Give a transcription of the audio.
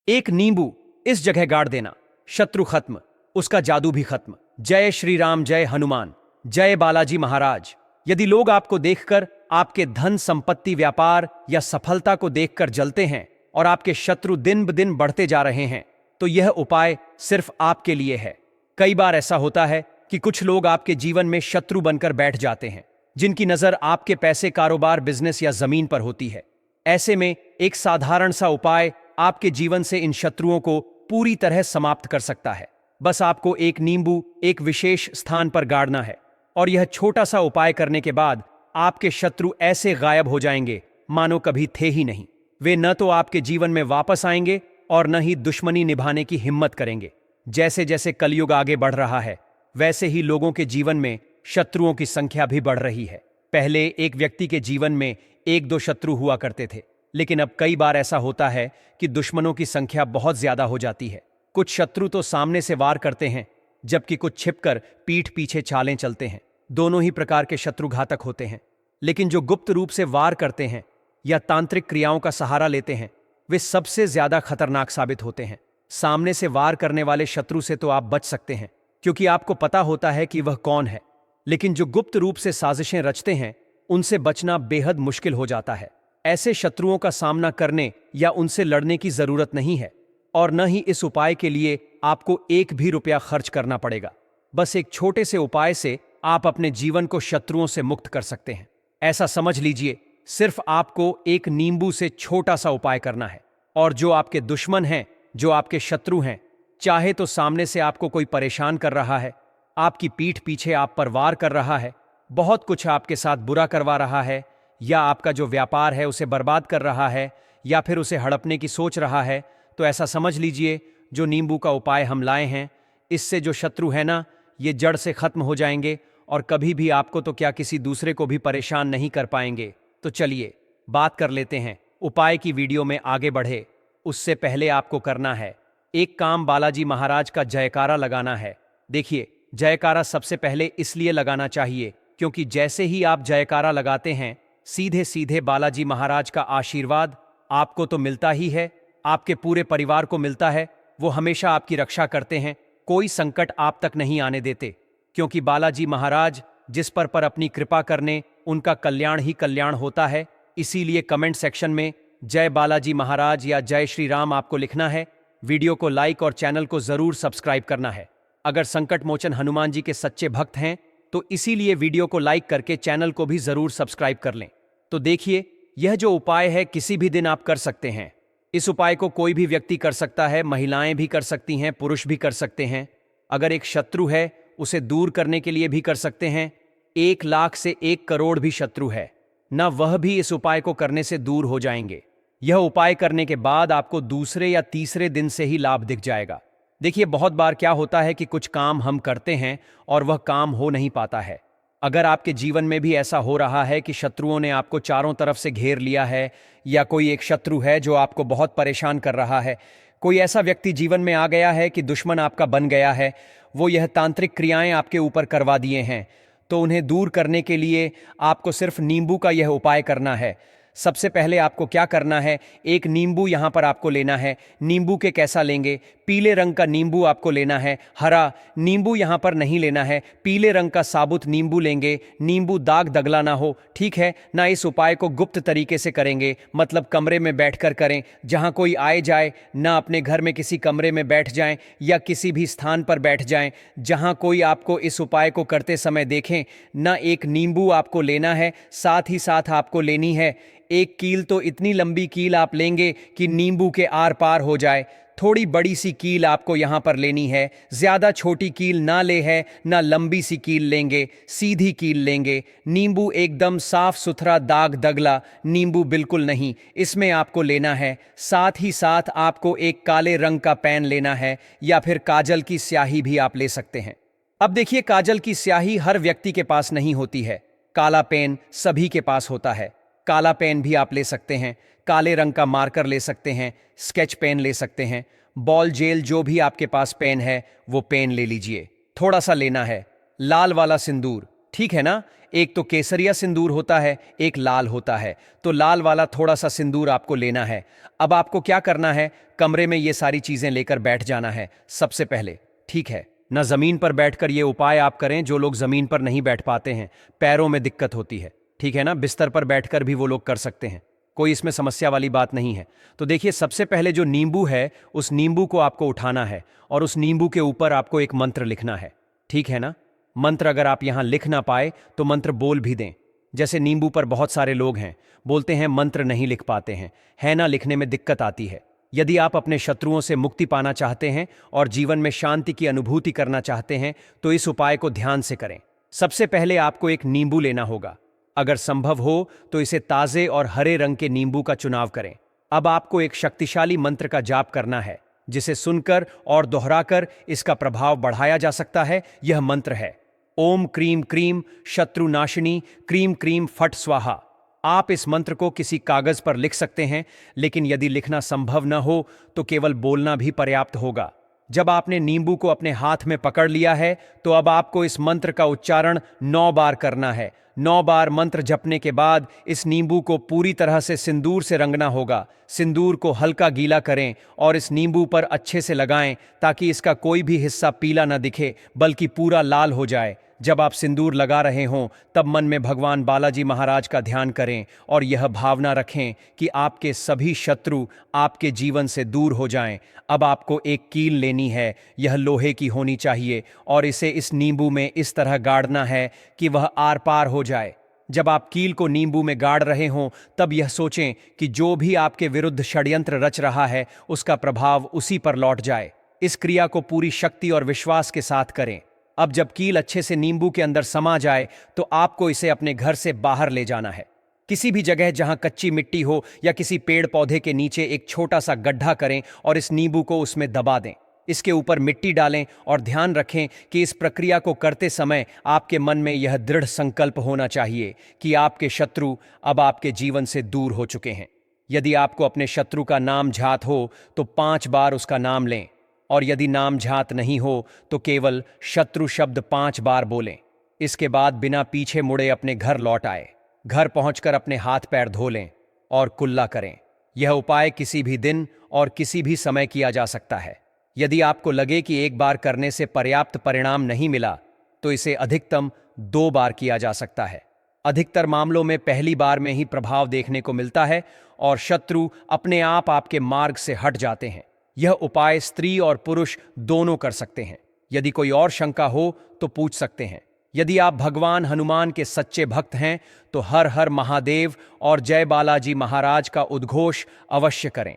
एक नींबू इस जगह गाड़ देना, शत्रु खत्म, उसका जादू भी खत्म। जय श्री राम, जय हनुमान, जय बालाजी महाराज। यदि लोग आपको देखकर, आपके धन संपत्ति व्यापार या सफलता को देखकर जलते हैं और आपके शत्रु दिन ब दिन बढ़ते जा रहे हैं, तो यह उपाय सिर्फ आपके लिए है। कई बार ऐसा होता है कि कुछ लोग आपके जीवन में शत्रु बनकर बैठ जाते हैं, जिनकी नजर आपके पैसे, कारोबार, बिजनेस या जमीन पर होती है। ऐसे में एक साधारण सा उपाय आपके जीवन से इन शत्रुओं को पूरी तरह समाप्त कर सकता है। बस आपको एक नींबू एक विशेष स्थान पर गाड़ना है, और यह छोटा सा उपाय करने के बाद आपके शत्रु ऐसे गायब हो जाएंगे मानो कभी थे ही नहीं। वे न तो आपके जीवन में वापस आएंगे और न ही दुश्मनी निभाने की हिम्मत करेंगे। जैसे जैसे कलयुग आगे बढ़ रहा है, वैसे ही लोगों के जीवन में शत्रुओं की संख्या भी बढ़ रही है। पहले एक व्यक्ति के जीवन में एक दो शत्रु हुआ करते थे, लेकिन अब कई बार ऐसा होता है कि दुश्मनों की संख्या बहुत ज्यादा हो जाती है। कुछ शत्रु तो सामने से वार करते हैं, जबकि कुछ छिपकर पीठ पीछे चालें चलते हैं। दोनों ही प्रकार के शत्रु घातक होते हैं, लेकिन जो गुप्त रूप से वार करते हैं या तांत्रिक क्रियाओं का सहारा लेते हैं, वे सबसे ज्यादा खतरनाक साबित होते हैं। सामने से वार करने वाले शत्रु से तो आप बच सकते हैं, क्योंकि आपको पता होता है कि वह कौन है, लेकिन जो गुप्त रूप से साजिशें रचते हैं, उनसे बचना बेहद मुश्किल हो जाता है। ऐसे शत्रुओं का सामना करने या उनसे लड़ने की जरूरत नहीं है, और न ही इस उपाय के लिए आपको एक भी रुपया खर्च करना पड़ेगा। बस एक छोटे से उपाय से आप अपने जीवन को शत्रुओं से मुक्त कर सकते हैं। ऐसा समझ लीजिए, सिर्फ आपको एक नींबू से छोटा सा उपाय करना है, और जो आपके दुश्मन हैं, जो आपके शत्रु हैं, चाहे तो सामने से आपको कोई परेशान कर रहा है, आपकी पीठ पीछे आप पर वार कर रहा है, बहुत कुछ आपके साथ बुरा करवा रहा है, या आपका जो व्यापार है उसे बर्बाद कर रहा है, या फिर उसे हड़पने की सोच रहा है, तो ऐसा समझ लीजिए, जो नींबू का उपाय हम लाए हैं, इससे जो शत्रु है ना, ये जड़ से खत्म हो जाएंगे और कभी भी आपको तो क्या किसी दूसरे को भी परेशान नहीं कर पाएंगे। तो चलिए बात कर लेते हैं उपाय की। वीडियो में आगे बढ़े उससे पहले आपको करना है एक काम, बालाजी महाराज का जयकारा लगाना है। देखिए, जयकारा सबसे पहले इसलिए लगाना चाहिए क्योंकि जैसे ही आप जयकारा लगाते हैं, सीधे सीधे बालाजी महाराज का आशीर्वाद आपको तो मिलता ही है, आपके पूरे परिवार को मिलता है। वो हमेशा आपकी रक्षा करते हैं, कोई संकट आप तक नहीं आने देते, क्योंकि बालाजी महाराज जिस पर अपनी कृपा करने, उनका कल्याण ही कल्याण होता है। इसीलिए कमेंट सेक्शन में जय बालाजी महाराज या जय श्री राम आपको लिखना है। वीडियो को लाइक और चैनल को जरूर सब्सक्राइब करना है। अगर संकट मोचन हनुमान जी के सच्चे भक्त हैं तो इसीलिए वीडियो को लाइक करके चैनल को भी जरूर सब्सक्राइब कर लें। तो देखिए, यह जो उपाय है किसी भी दिन आप कर सकते हैं। इस उपाय को कोई भी व्यक्ति कर सकता है, महिलाएं भी कर सकती हैं, पुरुष भी कर सकते हैं। अगर एक शत्रु है उसे दूर करने के लिए भी कर सकते हैं। 1 लाख से 1 करोड़ भी शत्रु है ना, वह भी इस उपाय को करने से दूर हो जाएंगे। यह उपाय करने के बाद आपको दूसरे या तीसरे दिन से ही लाभ दिख जाएगा। देखिए, बहुत बार क्या होता है कि कुछ काम हम करते हैं और वह काम हो नहीं पाता है। अगर आपके जीवन में भी ऐसा हो रहा है कि शत्रुओं ने आपको चारों तरफ से घेर लिया है, या कोई एक शत्रु है जो आपको बहुत परेशान कर रहा है, कोई ऐसा व्यक्ति जीवन में आ गया है कि दुश्मन आपका बन गया है, वो यह तांत्रिक क्रियाएं आपके ऊपर करवा दिए हैं, तो उन्हें दूर करने के लिए आपको सिर्फ नींबू का यह उपाय करना है। सबसे पहले आपको क्या करना है, एक नींबू यहां पर आपको लेना है। नींबू के कैसा लेंगे? पीले रंग का नींबू आपको लेना है, हरा नींबू यहां पर नहीं लेना है। पीले रंग का साबुत नींबू लेंगे। नींबू दाग दगला ना हो, ठीक है ना। इस उपाय को गुप्त तरीके से करेंगे, मतलब कमरे में बैठकर करें, जहां कोई आए जाए ना। अपने घर में किसी कमरे में बैठ जाएं या किसी भी स्थान पर बैठ जाएं जहां कोई आपको इस उपाय को करते समय देखें ना। एक नींबू आपको लेना है, साथ ही साथ आपको लेनी है एक कील। तो इतनी लंबी कील आप लेंगे कि नींबू के आर पार हो जाए। थोड़ी बड़ी सी कील आपको यहां पर लेनी है, ज्यादा छोटी कील ना ले है ना लंबी सी कील लेंगे, सीधी कील लेंगे। नींबू एकदम साफ सुथरा, दाग दगला नींबू बिल्कुल नहीं, इसमें आपको लेना है। साथ ही साथ आपको एक काले रंग का पेन लेना है, या फिर काजल की स्याही भी आप ले सकते हैं। अब देखिए, काजल की स्याही हर व्यक्ति के पास नहीं होती है, काला पेन सभी के पास होता है। काला पेन भी आप ले सकते हैं, काले रंग का मार्कर ले सकते हैं, स्केच पेन ले सकते हैं, बॉल जेल, जो भी आपके पास पेन है वो पेन ले लीजिए। थोड़ा सा लेना है लाल वाला सिंदूर, ठीक है ना? एक तो केसरिया सिंदूर होता है, एक लाल होता है। तो लाल वाला थोड़ा सा सिंदूर आपको लेना है। अब आपको क्या करना है, कमरे में ये सारी चीजें लेकर बैठ जाना है सबसे पहले। ठीक है ना? जमीन पर बैठकर ये उपाय आप करें। जो लोग जमीन पर नहीं बैठ पाते हैं, पैरों में दिक्कत होती है, ठीक है ना, बिस्तर पर बैठकर भी वो लोग कर सकते हैं। कोई इसमें समस्या वाली बात नहीं है। तो देखिए, सबसे पहले जो नींबू है, उस नींबू को आपको उठाना है और उस नींबू के ऊपर आपको एक मंत्र लिखना है। ठीक है ना? मंत्र अगर आप यहां लिख ना पाए तो मंत्र बोल भी दें। जैसे नींबू पर बहुत सारे लोग हैं, बोलते हैं मंत्र नहीं लिख पाते हैं, है ना, लिखने में दिक्कत आती है। यदि आप अपने शत्रुओं से मुक्ति पाना चाहते हैं और जीवन में शांति की अनुभूति करना चाहते हैं तो इस उपाय को ध्यान से करें। सबसे पहले आपको एक नींबू लेना होगा। अगर संभव हो तो इसे ताजे और हरे रंग के नींबू का चुनाव करें। अब आपको एक शक्तिशाली मंत्र का जाप करना है, जिसे सुनकर और दोहराकर इसका प्रभाव बढ़ाया जा सकता है। यह मंत्र है ओम क्रीम क्रीम शत्रुनाशिनी क्रीम क्रीम फट स्वाहा। आप इस मंत्र को किसी कागज पर लिख सकते हैं, लेकिन यदि लिखना संभव न हो तो केवल बोलना भी पर्याप्त होगा। जब आपने नींबू को अपने हाथ में पकड़ लिया है तो अब आपको इस मंत्र का उच्चारण 9 बार करना है। 9 बार मंत्र जपने के बाद इस नींबू को पूरी तरह से सिंदूर से रंगना होगा। सिंदूर को हल्का गीला करें और इस नींबू पर अच्छे से लगाएं ताकि इसका कोई भी हिस्सा पीला न दिखे बल्कि पूरा लाल हो जाए। जब आप सिंदूर लगा रहे हों तब मन में भगवान बालाजी महाराज का ध्यान करें और यह भावना रखें कि आपके सभी शत्रु आपके जीवन से दूर हो जाएं। अब आपको एक कील लेनी है, यह लोहे की होनी चाहिए और इसे इस नींबू में इस तरह गाड़ना है कि वह आर पार हो जाए। जब आप कील को नींबू में गाड़ रहे हों तब यह सोचें कि जो भी आपके विरुद्ध षड्यंत्र रच रहा है उसका प्रभाव उसी पर लौट जाए। इस क्रिया को पूरी शक्ति और विश्वास के साथ करें। अब जब कील अच्छे से नींबू के अंदर समा जाए तो आपको इसे अपने घर से बाहर ले जाना है। किसी भी जगह जहां कच्ची मिट्टी हो या किसी पेड़ पौधे के नीचे एक छोटा सा गड्ढा करें और इस नींबू को उसमें दबा दें। इसके ऊपर मिट्टी डालें और ध्यान रखें कि इस प्रक्रिया को करते समय आपके मन में यह दृढ़ संकल्प होना चाहिए कि आपके शत्रु अब आपके जीवन से दूर हो चुके हैं। यदि आपको अपने शत्रु का नाम झात हो तो 5 बार उसका नाम लें और यदि नाम झात नहीं हो तो केवल शत्रु शब्द 5 बार बोलें। इसके बाद बिना पीछे मुड़े अपने घर लौट आए। घर पहुंचकर अपने हाथ पैर धो लें और कुल्ला करें। यह उपाय किसी भी दिन और किसी भी समय किया जा सकता है। यदि आपको लगे कि एक बार करने से पर्याप्त परिणाम नहीं मिला तो इसे अधिकतम 2 बार किया जा सकता है। अधिकतर मामलों में पहली बार में ही प्रभाव देखने को मिलता है और शत्रु अपने आप आपके मार्ग से हट जाते हैं। यह उपाय स्त्री और पुरुष दोनों कर सकते हैं। यदि कोई और शंका हो तो पूछ सकते हैं। यदि आप भगवान हनुमान के सच्चे भक्त हैं तो हर हर महादेव और जय बालाजी महाराज का उद्घोष अवश्य करें।